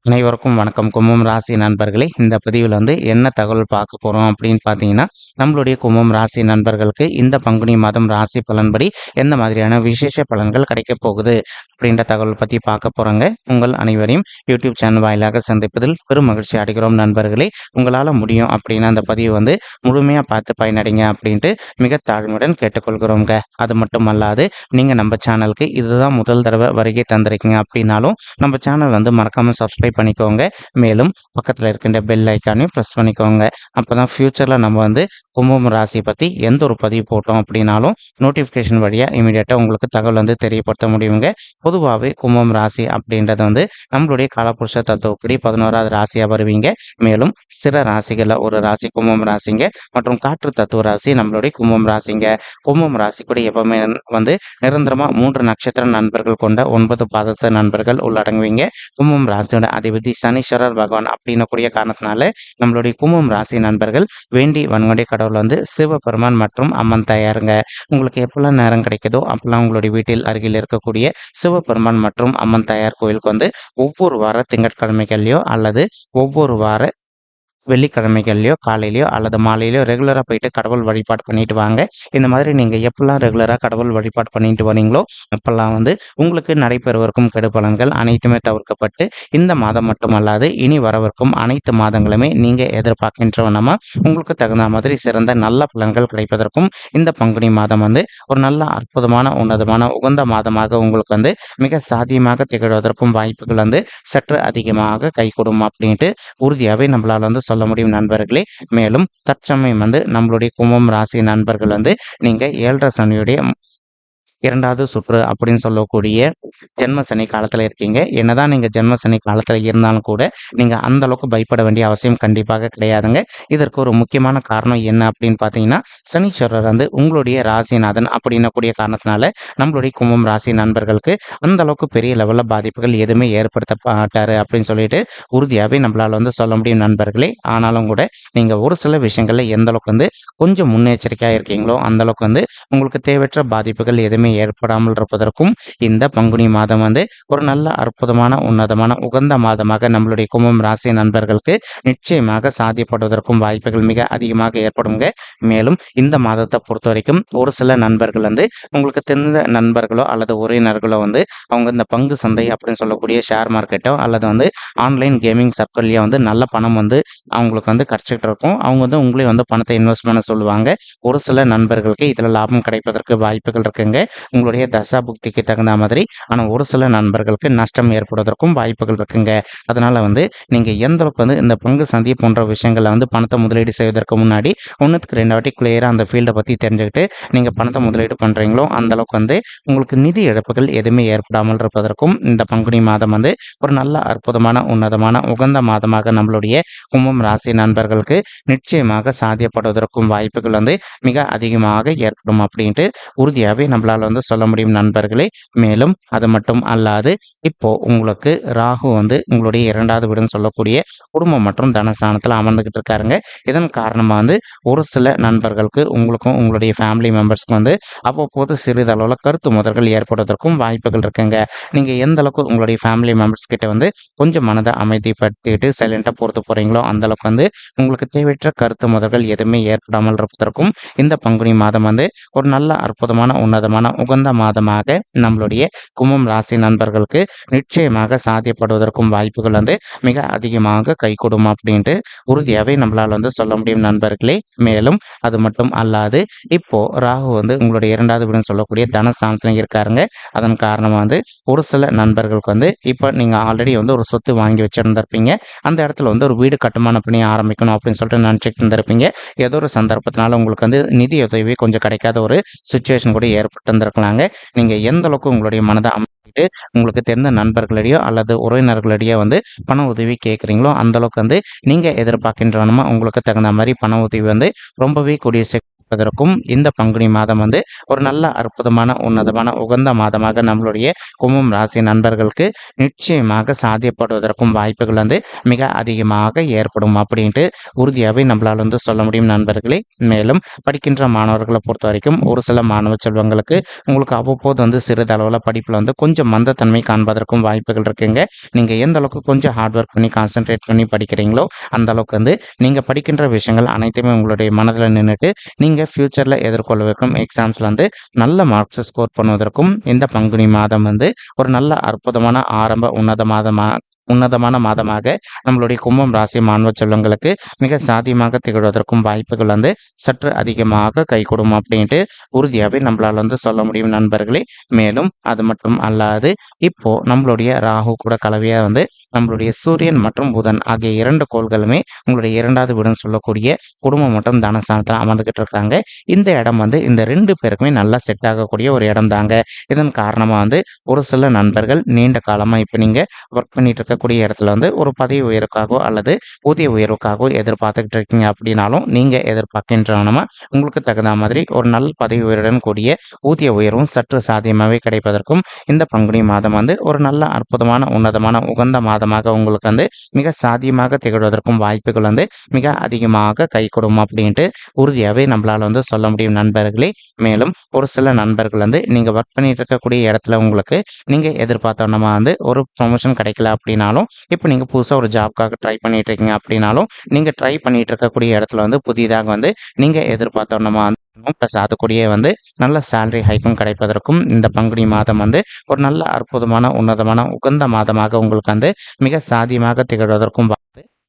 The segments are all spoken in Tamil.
அனைவருக்கும் வணக்கம். கும்பம் ராசி நண்பர்களே, இந்த பதிவில் என்ன தகவல் பார்க்க போகிறோம் அப்படின்னு பார்த்தீங்கன்னா, நம்மளுடைய கும்பம் ராசி நண்பர்களுக்கு இந்த பங்குனி மாதம் ராசி பலன்படி எந்த மாதிரியான விசேஷ பலன்கள் கிடைக்கப் போகுது அப்படின்ற தகவல் பற்றி பார்க்க போகிறோங்க. உங்கள் அனைவரையும் யூடியூப் சேனல் வாயிலாக சந்திப்பதில் பெரும் மகிழ்ச்சி அடைகிறோம் நண்பர்களே. உங்களால் முடியும் அப்படின்னா அந்த பதிவு முழுமையாக பார்த்து பயனடைங்க அப்படின்ட்டு மிக தாழ்மையுடன் கேட்டுக்கொள்கிறோங்க. அது மட்டும் அல்லாது நீங்கள் நம்ம சேனலுக்கு இதுதான் முதல் தடவை வருகை தந்திருக்கீங்க அப்படின்னாலும் நம்ம சேனல் மறக்காமல் சப்ஸ்கிரைப் பண்ணிக்கோங்க. மேலும் பக்கத்தில் இருக்கின்ற பெல் ஐக்கானையும் ப்ரெஸ் பண்ணிக்கோங்க. அப்போ தான் ஃப்யூச்சரில் நம்ம கும்பம் ராசி பற்றி எந்த ஒரு பதிவு போட்டோம் அப்படின்னாலும் நோட்டிஃபிகேஷன் வழியாக இமீடியட்டாக உங்களுக்கு தகவல் தெரியப்படுத்த முடியுங்க. பொதுவாகவே கும்பம் ராசி அப்படின்றது நம்மளுடைய காலபுருஷ தத்துவப்படி 11வது ராசியாக வருவீங்க. மேலும் சிற ராசிகளில் ஒரு ராசி கும்பம் ராசிங்க மற்றும் காற்று தத்துவ ராசி நம்மளுடைய கும்பம் ராசிங்க. கும்பம் ராசி கூட எப்பவுமே நிரந்தரமாக 3 நட்சத்திர நண்பர்கள் கொண்ட 9 பாதத்த நண்பர்கள் உள்ளடங்குவீங்க. கும்பம் ராசியோட அதிபதி சனீஸ்வரர் பகவான் அப்படின்னக்கூடிய காரணத்தினால நம்மளுடைய கும்பம் ராசி நண்பர்கள் வேண்டி வன்கொண்டை கடவுள் சிவபெருமான் மற்றும் அம்மன் தாயாருங்க. உங்களுக்கு எப்பெல்லாம் நேரம் கிடைக்குதோ அப்பெல்லாம் உங்களுடைய வீட்டில் அருகில் இருக்கக்கூடிய சிவபெருமான் மற்றும் அம்மன் தாயார் கோயிலுக்கு ஒவ்வொரு வார திங்கட்கிழமைகள்லையோ அல்லது ஒவ்வொரு வார வெள்ளிக்கிழமைகள்லையோ காலையிலையோ அல்லது மாலையிலையோ ரெகுலராக போயிட்டு கடவுள் வழிபாடு பண்ணிட்டு வாங்க. இந்த மாதிரி நீங்கள் எப்பெல்லாம் ரெகுலராக கடவுள் வழிபாடு பண்ணிட்டு வரீங்களோ அப்பெல்லாம் உங்களுக்கு நடைபெறுவதற்கும் கெடுபலன்கள் அனைத்துமே தவிர்க்கப்பட்டு இந்த மாதம் மட்டுமல்லாது இனி வரவிருக்கும் அனைத்து மாதங்களுமே நீங்கள் எதிர்பார்க்கின்ற வண்ணமா உங்களுக்கு தகுந்த மாதிரி சிறந்த நல்ல பலன்கள் கிடைப்பதற்கும் இந்த பங்குனி மாதம் ஒரு நல்ல அற்புதமான உன்னதமான உகந்த மாதமாக உங்களுக்கு மிக சாத்தியமாக திகழ்வதற்கும் வாய்ப்புகள் சற்று அதிகமாக கைகூடும் அப்படின்ட்டு உறுதியாகவே நம்மளால் சொல்ல முடியும் நண்பர்களே. மேலும் தற்சமயம் நம்மளுடைய கும்பம் ராசி நண்பர்கள் நீங்க 7.5 சனியுடைய 2வது சுற்று அப்படின்னு சொல்லக்கூடிய ஜென்ம சனி காலத்தில் இருக்கீங்க. என்னதான் நீங்கள் ஜென்ம சனி காலத்தில் இருந்தாலும் கூட நீங்கள் அந்த அளவுக்கு பயப்பட வேண்டிய அவசியம் கண்டிப்பாக கிடையாதுங்க. இதற்கு ஒரு முக்கியமான காரணம் என்ன அப்படின்னு பார்த்தீங்கன்னா, சனீஸ்வரர் உங்களுடைய ராசிநாதன் அப்படின்னக்கூடிய காரணத்தினால நம்மளுடைய கும்பம் ராசி நண்பர்களுக்கு அந்த அளவுக்கு பெரிய லெவலில் பாதிப்புகள் எதுவுமே ஏற்படுத்த மாட்டாரு அப்படின்னு சொல்லிட்டு உறுதியாகவே நம்மளால் சொல்ல முடியும் நண்பர்களே. ஆனாலும் கூட நீங்கள் ஒரு சில விஷயங்களில் எந்த அளவுக்கு கொஞ்சம் முன்னெச்சரிக்கையாக இருக்கீங்களோ அந்த அளவுக்கு உங்களுக்கு தேவையற்ற பாதிப்புகள் எதுவுமே ஏற்படாமல் இருப்பதற்கும் இந்த பங்குனி மாதம் ஒரு நல்ல அற்புதமான உன்னதமான உகந்த மாதமாக நம்மளுடைய கும்பம் ராசி நண்பர்களுக்கு நிச்சயமாக சாத்தியப்படுவதற்கும் வாய்ப்புகள் மிக அதிகமாக ஏற்படுங்க. மேலும் இந்த மாதத்தை பொறுத்த வரைக்கும் ஒரு சில நண்பர்கள் உங்களுக்கு தெரிந்த நண்பர்களோ அல்லது உறவினர்களோ அவங்க இந்த பங்கு சந்தை அப்படின்னு சொல்லக்கூடிய ஷேர் மார்க்கெட்டோ அல்லது ஆன்லைன் கேமிங் சர்க்கிள்லயோ நல்ல பணம் அவங்களுக்கு கிடைச்சிட்டு இருக்கும். அவங்க உங்களே பணத்தை இன்வெஸ்ட் பண்ண சொல்லுவாங்க. ஒரு சில நண்பர்களுக்கு இதில் லாபம் கிடைப்பதற்கு வாய்ப்புகள் இருக்குங்க, உங்களுடைய தசா புக்திக்கு தகுந்த மாதிரி. ஆனால் ஒரு சில நண்பர்களுக்கு நஷ்டம் ஏற்படுவதற்கும் வாய்ப்புகள் இருக்குங்க. அதனால நீங்க எந்த அளவுக்கு இந்த பங்கு சந்தை போன்ற விஷயங்களை பணத்தை முதலீடு செய்வதற்கு முன்னாடி 1க்கு 2 வாட்டி கிளியரா அந்த ஃபீல்டை பத்தி தெரிஞ்சுக்கிட்டு நீங்க பணத்தை முதலீடு பண்றீங்களோ அந்த அளவுக்கு உங்களுக்கு நிதி இழப்புகள் எதுவுமே ஏற்படாமல் இருப்பதற்கும் இந்த பங்குனி மாதம் ஒரு நல்ல அற்புதமான உன்னதமான உகந்த மாதமாக நம்மளுடைய கும்பம் ராசி நண்பர்களுக்கு நிச்சயமாக சாத்தியப்படுவதற்கும் வாய்ப்புகள் மிக அதிகமாக ஏற்படும் அப்படின்ட்டு உறுதியாகவே நம்மளால் சொல்ல முடியும் நண்பர்களே. மேலும் அது மட்டும் அல்லாது இப்போ உங்களுக்கு ராகு உங்களுடைய 2வது வீடுன்னு சொல்லக்கூடிய குடும்பம் மற்றும் தனஸ்தானத்தில் அமர்ந்துகிட்டு இருக்காருங்க. இதன் காரணமா ஒரு சில நண்பர்களுக்கு உங்களுக்கும் உங்களுடைய ஃபேமிலி மெம்பர்ஸ்க்கு அவ்வப்போது சிறிதளவில் கருத்து முதல்கள் ஏற்படுவதற்கும் வாய்ப்புகள் இருக்குங்க. நீங்க எந்த அளவுக்கு உங்களுடைய ஃபேமிலி மெம்பர்ஸ் கிட்ட கொஞ்சம் மனதை அமைதிப்படுத்திட்டு சைலண்டா பொறுத்து போறீங்களோ அந்த அளவுக்கு உங்களுக்கு தேவையற்ற கருத்து முதல்கள் எதுவுமே ஏற்படாமல் இருப்பதற்கும் இந்த பங்குனி மாதம் ஒரு நல்ல அற்புதமான உன்னதமான உகந்த மாதமாக நம்மளுடைய கும்பம் ராசி நண்பர்களுக்கு நிச்சயமாக சாத்தியப்படுவதற்கும் வாய்ப்புகள் மிக அதிகமாக கைகூடும் அப்படின்ட்டு உறுதியாகவே நம்மளால் சொல்ல முடியும் நண்பர்களே. மேலும் அது மட்டும் அல்லாது இப்போ ராகு உங்களுடைய 2வது வீடுன்னு சொல்லக்கூடிய தனஸ்தானத்தில் இருக்காருங்க. அதன் காரணமா ஒரு சில நண்பர்களுக்கு இப்போ நீங்க ஆல்ரெடி ஒரு சொத்து வாங்கி வச்சிருந்திருப்பீங்க. அந்த இடத்துல ஒரு வீடு கட்டுமான பணி ஆரம்பிக்கணும் அப்படின்னு சொல்லிட்டு நினைச்சிட்டு இருந்திருப்பீங்க. ஏதோ ஒரு சந்தர்ப்பத்தினால உங்களுக்கு நிதி உதவி கொஞ்சம் கிடைக்காத ஒரு சுச்சுவேஷன் கூட ஏற்பட்டு இருந்திருக்கலாங்க. நீங்க எந்த அளவுக்கு உங்களுடைய மனதை அமைச்சிட்டு உங்களுக்கு தெரிந்த நண்பர்களிடையோ அல்லது உறவினர்களிடையோ பண உதவி கேட்குறீங்களோ அந்த அளவுக்கு நீங்க எதிர்பார்க்கின்றனமா உங்களுக்கு தகுந்த மாதிரி பண உதவி ரொம்பவே கூடிய கிடைப்பதற்கும் இந்த பங்குனி மாதம் வந்து ஒரு நல்ல அற்புதமான உன்னதமான உகந்த மாதமாக நம்மளுடைய கும்பம் ராசி நண்பர்களுக்கு நிச்சயமாக சாத்தியப்படுவதற்கும் வாய்ப்புகள் வந்து மிக அதிகமாக ஏற்படும் அப்படின்ட்டு உறுதியாகவே நம்மளால் வந்து சொல்ல முடியும் நண்பர்களே. மேலும் படிக்கின்ற மாணவர்களை பொறுத்த வரைக்கும் ஒரு சில மாணவ செல்வங்களுக்கு உங்களுக்கு அவ்வப்போது வந்து சிறிதளவில் படிப்பில் வந்து கொஞ்சம் மந்தத்தன்மை காண்பதற்கும் வாய்ப்புகள் இருக்குங்க. நீங்கள் எந்த அளவுக்கு கொஞ்சம் ஹார்ட் ஒர்க் பண்ணி கான்சென்ட்ரேட் பண்ணி படிக்கிறீங்களோ அந்த அளவுக்கு வந்து நீங்கள் படிக்கின்ற விஷயங்கள் அனைத்துமே உங்களுடைய மனதில் நின்றுட்டு நீங்கள் ஃப்யூச்சரில் எதிர்கொள்ளவிருக்கும் எக்ஸாம்ஸில் வந்து நல்ல மார்க்ஸ் ஸ்கோர் பண்ணுவதற்கும் இந்த பங்குனி மாதம் வந்து ஒரு நல்ல அற்புதமான ஆரம்ப உன்னதமான மாதமாக நம்மளுடைய கும்பம் ராசி மாணவ செல்வங்களுக்கு மிக சாத்தியமாக திகழ்வதற்கும் வாய்ப்புகள் வந்து சற்று அதிகமாக கைகூடும் அப்படின்ட்டு உறுதியாகவே நம்மளால் வந்து சொல்ல முடியும் நண்பர்களே. மேலும் அது மட்டும் அல்லாது இப்போ நம்மளுடைய ராகு கூட கலவையாக வந்து நம்மளுடைய சூரியன் மற்றும் புதன் ஆகிய 2 கோள்களுமே உங்களுடைய 2வது வீடுன்னு சொல்லக்கூடிய குடும்பம் மற்றும் தனஸ்தானத்தில் அமர்ந்துகிட்டு இருக்காங்க. இந்த இடம் வந்து இந்த 2 பேருக்குமே நல்லா செட் ஆகக்கூடிய ஒரு இடம் தாங்க. இதன் காரணமாக வந்து ஒரு சில நண்பர்கள் நீண்ட காலமாக இப்போ நீங்கள் ஒர்க் பண்ணிட்டு இருக்கக்கூடிய இடத்துல வந்து ஒரு பதவி உயர்வுக்காகவோ அல்லது ஊதிய உயர்வுக்காகவோ எதிர்பார்த்துக்கிட்டு இருக்கீங்க அப்படின்னாலும் நீங்கள் எதிர்பார்க்கின்றனமா உங்களுக்கு தகுந்த மாதிரி ஒரு நல்ல பதவி உயர்வுடன் கூடிய ஊதிய உயர்வும் சற்று சாத்தியமாகவே கிடைப்பதற்கும் இந்த பங்குனி மாதம் வந்து ஒரு நல்ல அற்புதமான உன்னதமான உகந்த மாதமாக உங்களுக்கு வந்து மிக சாத்தியமாக திகழ்வதற்கும் வாய்ப்புகள் வந்து மிக அதிகமாக கை கொடுக்கும் அப்படின்ட்டு உறுதியாகவே நம்மளால் வந்து சொல்ல முடியும் நண்பர்களே. மேலும் ஒரு சில நண்பர்கள் வந்து நீங்கள் ஒர்க் பண்ணிட்டு இருக்கக்கூடிய இடத்துல உங்களுக்கு நீங்கள் எதிர்பார்த்தோன்னா வந்து ஒரு ப்ரொமோஷன் கிடைக்கல அப்படின்னாலும் இப்போ நீங்கள் புதுசாக ஒரு ஜாப்க்காக ட்ரை பண்ணிட்டு இருக்கீங்க அப்படின்னாலும் நீங்கள் ட்ரை பண்ணிட்டு இருக்கக்கூடிய இடத்துல வந்து புதிதாக வந்து நீங்கள் எதிர்பார்த்தோன்னா ப்ளஸ் அதுக்கூடிய வந்து நல்ல சேலரி ஹைக்கும் கிடைப்பதற்கும் இந்த பங்குனி மாதம் வந்து ஒரு நல்ல அற்புதமான உன்னதமான உகந்த மாதமாக உங்களுக்கு வந்து மிக சாத்தியமாக திகழ்வதற்கும்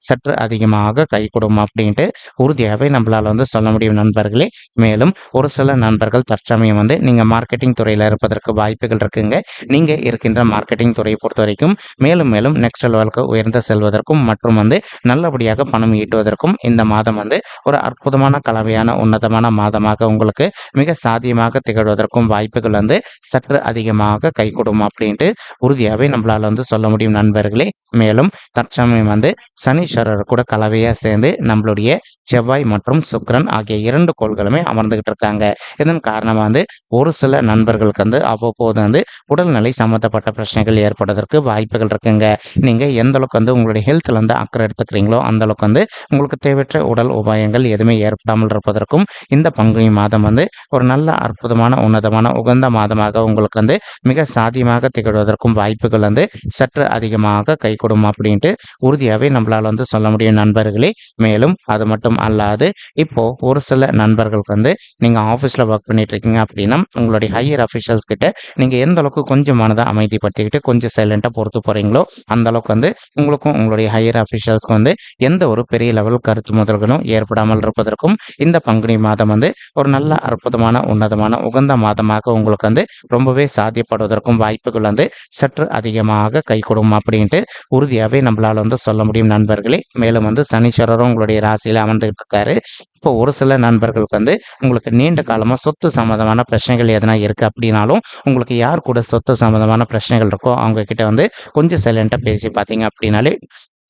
சற்று அதிகமாக கை கொடுக்கும் அப்படின்ட்டு உறுதியாகவே நம்மளால் வந்து சொல்ல முடியும் நண்பர்களே. மேலும் ஒரு சில நண்பர்கள் தற்சமயம் வந்து நீங்கள் மார்க்கெட்டிங் துறையில் இருப்பதற்கு வாய்ப்புகள் இருக்குங்க. நீங்கள் இருக்கின்ற மார்க்கெட்டிங் துறையை பொறுத்த வரைக்கும் மேலும் மேலும் நெக்ஸ்ட் லெவலுக்கு உயர்ந்து செல்வதற்கும் மற்றும் வந்து நல்லபடியாக பணம் ஈட்டுவதற்கும் இந்த மாதம் வந்து ஒரு அற்புதமான கலவையான உன்னதமான மாதமாக உங்களுக்கு மிக சாத்தியமாக திகழ்வதற்கும் வாய்ப்புகள் வந்து சற்று அதிகமாக கை கொடுக்கும் அப்படின்ட்டு உறுதியாகவே நம்மளால் வந்து சொல்ல முடியும் நண்பர்களே. மேலும் தற்சமயம் வந்து சனீஸ்வரர் கூட கலவையாக சேர்ந்து நம்மளுடைய செவ்வாய் மற்றும் சுக்கிரன் ஆகிய 2 கோள்களுமே அமர்ந்துகிட்டு இருக்காங்க. இதன் காரணமாக வந்து ஒரு சில நண்பர்களுக்கு வந்து அவ்வப்போது வந்து உடல்நிலை சம்மந்தப்பட்ட பிரச்சனைகள் ஏற்படுவதற்கு வாய்ப்புகள் இருக்குங்க. நீங்கள் எந்த அளவுக்கு வந்து உங்களுடைய ஹெல்த்தில் வந்து அக்கறை எடுத்துக்கிறீங்களோ அந்த அளவுக்கு வந்து உங்களுக்கு தேவையற்ற உடல் உபாயங்கள் எதுவுமே ஏற்படாமல் இருப்பதற்கும் இந்த பங்குனி மாதம் வந்து ஒரு நல்ல அற்புதமான உன்னதமான உகந்த மாதமாக உங்களுக்கு வந்து மிக சாத்தியமாக திகழ்வதற்கும் வாய்ப்புகள் வந்து சற்று அதிகமாக கை கொடுக்கும் அப்படின்ட்டு உறுதியாகவே நம்மளால் வந்து சொல்ல முடியும் நண்பர்களே. மேலும் அது மட்டும் அல்லாது இப்போ ஒரு சில நண்பர்களுக்கு வந்து நீங்கள் ஆஃபீஸில் ஒர்க் பண்ணிட்டு இருக்கீங்க அப்படின்னா உங்களுடைய ஹையர் அஃபிஷியல்ஸ் கிட்ட நீங்கள் எந்த அளவுக்கு கொஞ்சம் மனதை அமைதிப்படுத்திக்கிட்டு கொஞ்சம் சைலண்டாக பொறுத்து போகிறீங்களோ அந்த அளவுக்கு வந்து உங்களுக்கும் உங்களுடைய ஹையர் அஃபிஷியல்ஸ்க்கு வந்து எந்த ஒரு பெரிய லெவல் கருத்து முதல்களும் ஏற்படாமல் இருப்பதற்கும் இந்த பங்குனி மாதம் வந்து ஒரு நல்ல அற்புதமான உன்னதமான உகந்த மாதமாக உங்களுக்கு வந்து ரொம்பவே சாத்தியப்படுவதற்கும் வாய்ப்புகள் வந்து சற்று அதிகமாக கை கொடுக்கும் அப்படின்ட்டு உறுதியாகவே நம்மளால் வந்து சொல்ல முடியும் நண்பர்களே. மேலும் வந்து சனீஸ்வரரும் உங்களுடைய ராசியில் அமர்ந்துகிட்டு இருக்காரு. இப்போ ஒரு சில நண்பர்களுக்கு வந்து உங்களுக்கு நீண்ட காலமாக சொத்து சம்மந்தமான பிரச்சனைகள் எதனா இருக்குது அப்படின்னாலும் உங்களுக்கு யார் கூட சொத்து சம்மந்தமான பிரச்சனைகள் இருக்கோ அவங்க கிட்ட வந்து கொஞ்சம் சைலண்டாக பேசி பார்த்தீங்க அப்படின்னாலே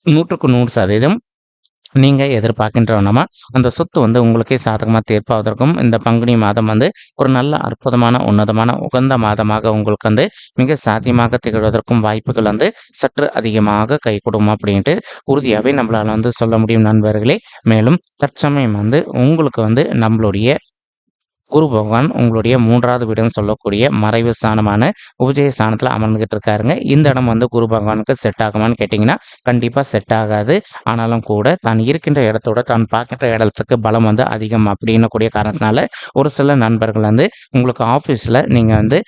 100க்கு 100% நீங்கள் எதிர்பார்க்கின்றவனமா அந்த சொத்து வந்து உங்களுக்கே சாதகமாக தீர்ப்பாவதற்கும் இந்த பங்குனி மாதம் வந்து ஒரு நல்ல அற்புதமான உன்னதமான உகந்த மாதமாக உங்களுக்கு வந்து மிக சாத்தியமாக திகழ்வதற்கும் வாய்ப்புகள் வந்து சற்று அதிகமாக கை கொடுக்கும் அப்படின்ட்டு உறுதியாகவே நம்மளால் வந்து சொல்ல முடியும் நண்பர்களே. மேலும் தற்சமயம் வந்து உங்களுக்கு வந்து நம்மளுடைய குரு பகவான் உங்களுடைய 3வது வீடுன்னு சொல்லக்கூடிய மறைவு ஸ்தானமான உபஜய ஸ்தானத்தில் அமர்ந்துகிட்டு இருக்காருங்க. இந்த இடம் வந்து குரு பகவானுக்கு செட் ஆகுமான்னு கேட்டிங்கன்னா கண்டிப்பாக செட் ஆகாது. ஆனாலும் கூட தான் இருக்கின்ற இடத்தோட தான் பார்க்கின்ற இடத்துக்கு பலம் வந்து அதிகம் அப்படின்னு கூடிய காரணத்தினால ஒரு சில நண்பர்கள் வந்து உங்களுக்கு ஆஃபீஸில் நீங்கள் வந்து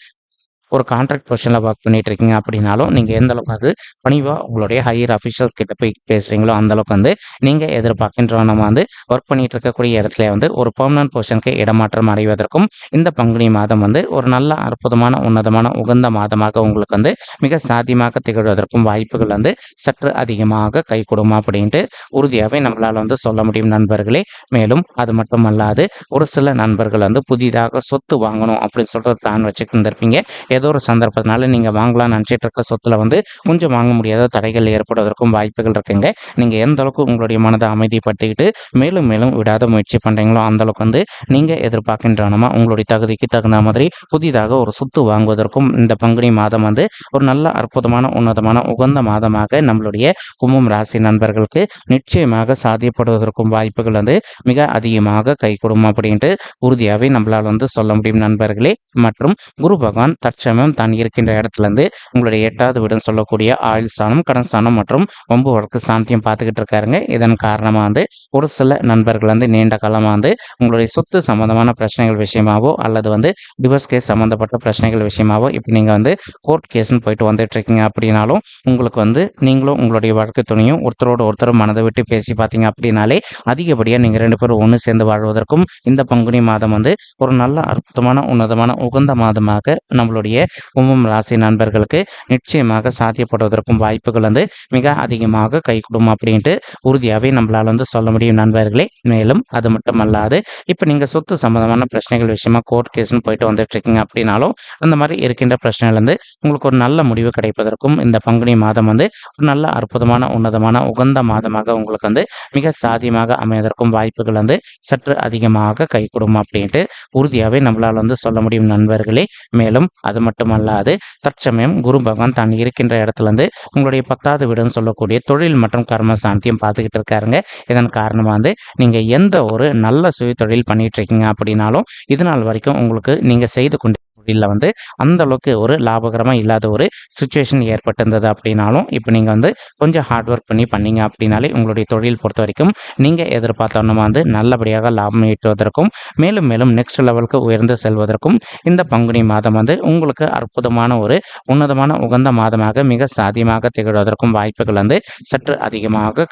ஒரு கான்ட்ராக்ட் பொசிஷனில் ஒர்க் பண்ணிட்டு இருக்கீங்க அப்படின்னாலும் நீங்கள் எந்த அளவுக்கு வந்து பணிவாக உங்களுடைய ஹையர் அஃபிஷியல்ஸ் கிட்ட போய் பேசுகிறீங்களோ அந்தளவுக்கு வந்து நீங்கள் எதிர்பார்க்கின்றவனமாக வந்து ஒர்க் பண்ணிட்டு இருக்கக்கூடிய இடத்துல வந்து ஒரு பெர்மனன்ட் பொசிஷனுக்கு இடமாற்றம் அடைவதற்கும் இந்த பங்குனி மாதம் வந்து ஒரு நல்ல அற்புதமான உன்னதமான உகந்த மாதமாக உங்களுக்கு வந்து மிக சாத்தியமாக திகழ்வதற்கும் வாய்ப்புகள் வந்து சற்று அதிகமாக கை கொடுமா அப்படின்ட்டு உறுதியாகவே நம்மளால் வந்து சொல்ல முடியும் நண்பர்களே. மேலும் அது மட்டும் அல்லாது ஒரு சில நண்பர்கள் வந்து புதிதாக சொத்து வாங்கணும் அப்படின்னு சொல்லிட்டு ஒரு பிளான் வச்சுட்டு இருந்திருப்பீங்க. ஏதோ ஒரு சந்தர்ப்பத்தினால நீங்கள் வாங்கலாம்னு நினச்சிட்டு இருக்க சொத்துல வந்து கொஞ்சம் வாங்க முடியாத தடைகள் ஏற்படுவதற்கும் வாய்ப்புகள் இருக்குங்க. நீங்கள் எந்த அளவுக்கு உங்களுடைய மனதை அமைதிப்படுத்திக்கிட்டு மேலும் மேலும் விடாத முயற்சி பண்ணுறீங்களோ அந்த அளவுக்கு வந்து நீங்கள் எதிர்பார்க்கின்றனமா உங்களுடைய தகுதிக்கு தகுந்த மாதிரி புதிதாக ஒரு சொத்து வாங்குவதற்கும் இந்த பங்குனி மாதம் வந்து ஒரு நல்ல அற்புதமான உன்னதமான உகந்த மாதமாக நம்மளுடைய கும்பம் ராசி நண்பர்களுக்கு நிச்சயமாக சாத்தியப்படுவதற்கும் வாய்ப்புகள் வந்து மிக அதிகமாக கைகூடும் அப்படின்ட்டு உறுதியாகவே நம்மளால் வந்து சொல்ல முடியும் நண்பர்களே. மற்றும் குரு பகவான் தற்சமயம் தான் இருக்கின்ற இடத்துல இருந்து உங்களுடைய 8வது வீடுன்னு சொல்லக்கூடிய ஆயுள் ஸ்தானம், கடன் ஸ்தானம் மற்றும் வம்பு வழக்கு சாந்தியம் பார்த்துக்கிட்டு இருக்காருங்க. இதன் காரணமாக வந்து ஒரு சில நண்பர்கள் வந்து நீண்ட காலமாக வந்து உங்களுடைய சொத்து சம்பந்தமான பிரச்சனைகள் விஷயமாவோ அல்லது வந்து டிவோர்ஸ் கேஸ் சம்மந்தப்பட்ட பிரச்சனைகள் விஷயமாவோ இப்போ நீங்கள் வந்து கோர்ட் கேஸ்ன்னு போயிட்டு வந்துட்டு இருக்கீங்க அப்படின்னாலும் உங்களுக்கு வந்து நீங்களும் உங்களுடைய வழக்கு துணையும் ஒருத்தரோட ஒருத்தர் மனதை விட்டு பேசி பார்த்தீங்க அப்படின்னாலே அதிகப்படியாக நீங்கள் 2 பேரும் ஒன்று சேர்ந்து வாழ்வதற்கும் இந்த பங்குனி மாதம் வந்து ஒரு நல்ல அற்புதமான உன்னதமான உகந்த மாதமாக நம்மளுடைய கும்பம் ராசி நண்பர்களுக்கு நிச்சயமாக சாத்தியப்படுவதற்கும் வாய்ப்புகள் வந்து மிக அதிகமாக கைகூடும் அப்படின்ட்டு உறுதியாகவே நம்மளால் வந்து சொல்ல முடியும் நண்பர்களே. மேலும் அது மட்டுமல்லாது இப்போ நீங்கள் சொத்து சம்பந்தமான பிரச்சனைகள் விஷயமா கோர்ட் கேஸ்ன்னு போயிட்டு வந்துட்டு இருக்கீங்க அப்படின்னாலும் அந்த மாதிரி இருக்கின்ற பிரச்சனையிலேருந்து உங்களுக்கு ஒரு நல்ல முடிவு கிடைப்பதற்கும் இந்த பங்குனி மாதம் வந்து ஒரு நல்ல அற்புதமான உன்னதமான உகந்த மாதமாக உங்களுக்கு வந்து மிக சாத்தியமாக அமைவதற்கும் வாய்ப்புகள் வந்து சற்று அதிகமாக கைகூடும் அப்படின்ட்டு உறுதியாகவே நம்மளால் வந்து சொல்ல முடியும் நண்பர்களே. மேலும் அது மட்டுமல்லாது தற்சமயம் குரு பகவான் தான் இருக்கின்ற இடத்துல இருந்து உங்களுடைய 10வது வீடுன்னு சொல்லக்கூடிய தொழில் மற்றும் கர்ம சாந்தியம் பார்த்துக்கிட்டு இருக்காருங்க. இதன் காரணமாக வந்து நீங்கள் எந்த ஒரு நல்ல சுய தொழில் பண்ணிட்டு இருக்கீங்க அப்படின்னாலும் இது நாள் வரைக்கும் உங்களுக்கு நீங்கள் செய்து கொண்டு தொழிலில் வந்து அந்த அளவுக்கு ஒரு லாபகரமாக இல்லாத ஒரு சுச்சுவேஷன் ஏற்பட்டிருந்தது அப்படின்னாலும் இப்போ நீங்கள் வந்து கொஞ்சம் ஹார்ட் ஒர்க் பண்ணீங்க அப்படின்னாலே உங்களுடைய தொழில் பொறுத்த வரைக்கும் நீங்கள் எதிர்பார்த்தோன்னா வந்து நல்லபடியாக லாபம் ஈட்டுவதற்கும் மேலும் மேலும் நெக்ஸ்ட் லெவலுக்கு உயர்ந்து செல்வதற்கும் இந்த பங்குனி மாதம் வந்து உங்களுக்கு அற்புதமான ஒரு உன்னதமான உகந்த மாதமாக மிக சாத்தியமாக திகழ்வதற்கும் வாய்ப்புகள் வந்து சற்று அதிகமாக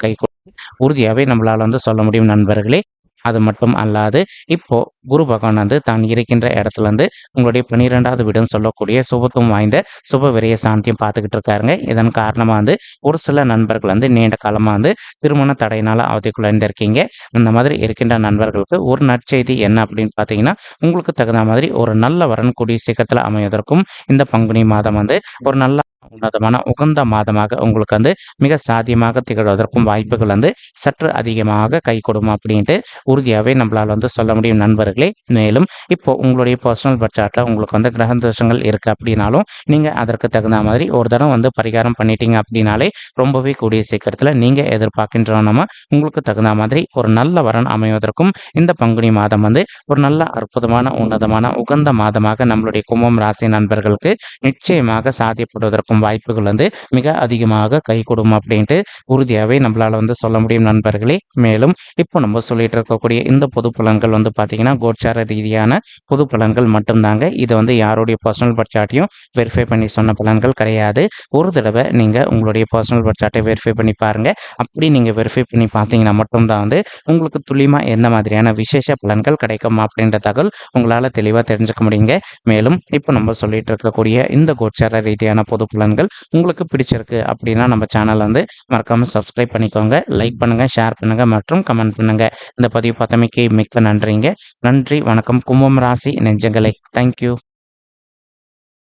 உறுதியாகவே நம்மளால் வந்து சொல்ல முடியும் நண்பர்களே. அது மட்டும் அல்லாது இப்போ குரு பகவான் வந்து தான் இருக்கின்ற இடத்துல இருந்து உங்களுடைய 12வது வீடுன்னு சொல்லக்கூடிய சுபத்துவம் வாய்ந்த சுப விரய சாந்தியம் பார்த்துக்கிட்டு இருக்காருங்க. இதன் காரணமாக வந்து ஒரு சில நண்பர்கள் வந்து நீண்ட காலமாக வந்து திருமண தடையினால் அவதிக்குள்ளாயிருந்திருக்கீங்க. அந்த மாதிரி இருக்கின்ற நண்பர்களுக்கு ஒரு நற்செய்தி என்ன அப்படின்னு பார்த்தீங்கன்னா உங்களுக்கு தகுந்த மாதிரி ஒரு நல்ல வரன் கூடிய சீக்கிரத்தில் அமைவதற்கும் இந்த பங்குனி மாதம் வந்து ஒரு நல்ல உன்னதமான உகந்த மாதமாக உங்களுக்கு வந்து மிக சாத்தியமாக திகழ்வதற்கும் வாய்ப்புகள் வந்து சற்று அதிகமாக கை கொடுக்கும் அப்படின்ட்டு உறுதியாகவே நம்மளால் வந்து சொல்ல முடியும் நண்பர்களே. மேலும் இப்போ உங்களுடைய பர்சனல் பட்ஜெட்டில் உங்களுக்கு வந்து கிரக தோஷங்கள் இருக்குது அப்படின்னாலும் நீங்கள் அதற்கு தகுந்த மாதிரி ஒரு தடவை வந்து பரிகாரம் பண்ணிட்டீங்க அப்படின்னாலே ரொம்பவே கூடிய சீக்கிரத்தில் நீங்கள் எதிர்பார்க்கின்றோன்னா உங்களுக்கு தகுந்த மாதிரி ஒரு நல்ல வரன் அமைவதற்கும் இந்த பங்குனி மாதம் வந்து ஒரு நல்ல அற்புதமான உன்னதமான உகந்த மாதமாக நம்மளுடைய கும்பம் ராசி நண்பர்களுக்கு நிச்சயமாக சாத்தியப்படுவதற்கும் வாய்ப்புகள் வந்து மிக அதிகமாக கைகூடும் அப்படின்ட்டு உறுதியாகவே நம்மளால் வந்து சொல்ல முடியும் நண்பர்களே. மேலும் இப்போ நம்ம சொல்லிட்டு இருக்கக்கூடிய இந்த பொது பலன்கள் வந்து பார்த்தீங்கன்னா கோச்சார ரீதியான பொது பலன்கள் மட்டும்தாங்க. இது வந்து யாருடைய பர்சனல் பட்ஜெட்டையும் வெரிஃபை பண்ணி சொன்ன பலன்கள் கிடையாது. ஒரு தடவை நீங்கள் உங்களுடைய பர்சனல் பட்ஜெட்டை வெரிஃபை பண்ணி பாருங்கள். அப்படி நீங்கள் வெரிஃபை பண்ணி பார்த்தீங்கன்னா மட்டும்தான் வந்து உங்களுக்கு துல்லியமாக எந்த மாதிரியான விசேஷ பலன்கள் கிடைக்கும் அப்படின்ற தகவல் உங்களால் தெளிவாக தெரிஞ்சுக்க முடியுங்க. மேலும் இப்போ நம்ம சொல்லிட்டு இருக்கக்கூடிய இந்த கோச்சார ரீதியான பொது பலன்கள் உங்களுக்கு பிடிச்சிருக்கு அப்படின்னா நம்ம சேனல் வந்து மறக்காமல் சப்ஸ்கிரைப் பண்ணிக்கோங்க, லைக் பண்ணுங்கள், ஷேர் பண்ணுங்கள் மற்றும் கமெண்ட் பண்ணுங்கள். இந்த பதிவு பார்த்தமைக்கு மிக்க நன்றிங்க. நன்றி, வணக்கம் கும்பம் ராசி நெஞ்சங்களே. தேங்க்யூ.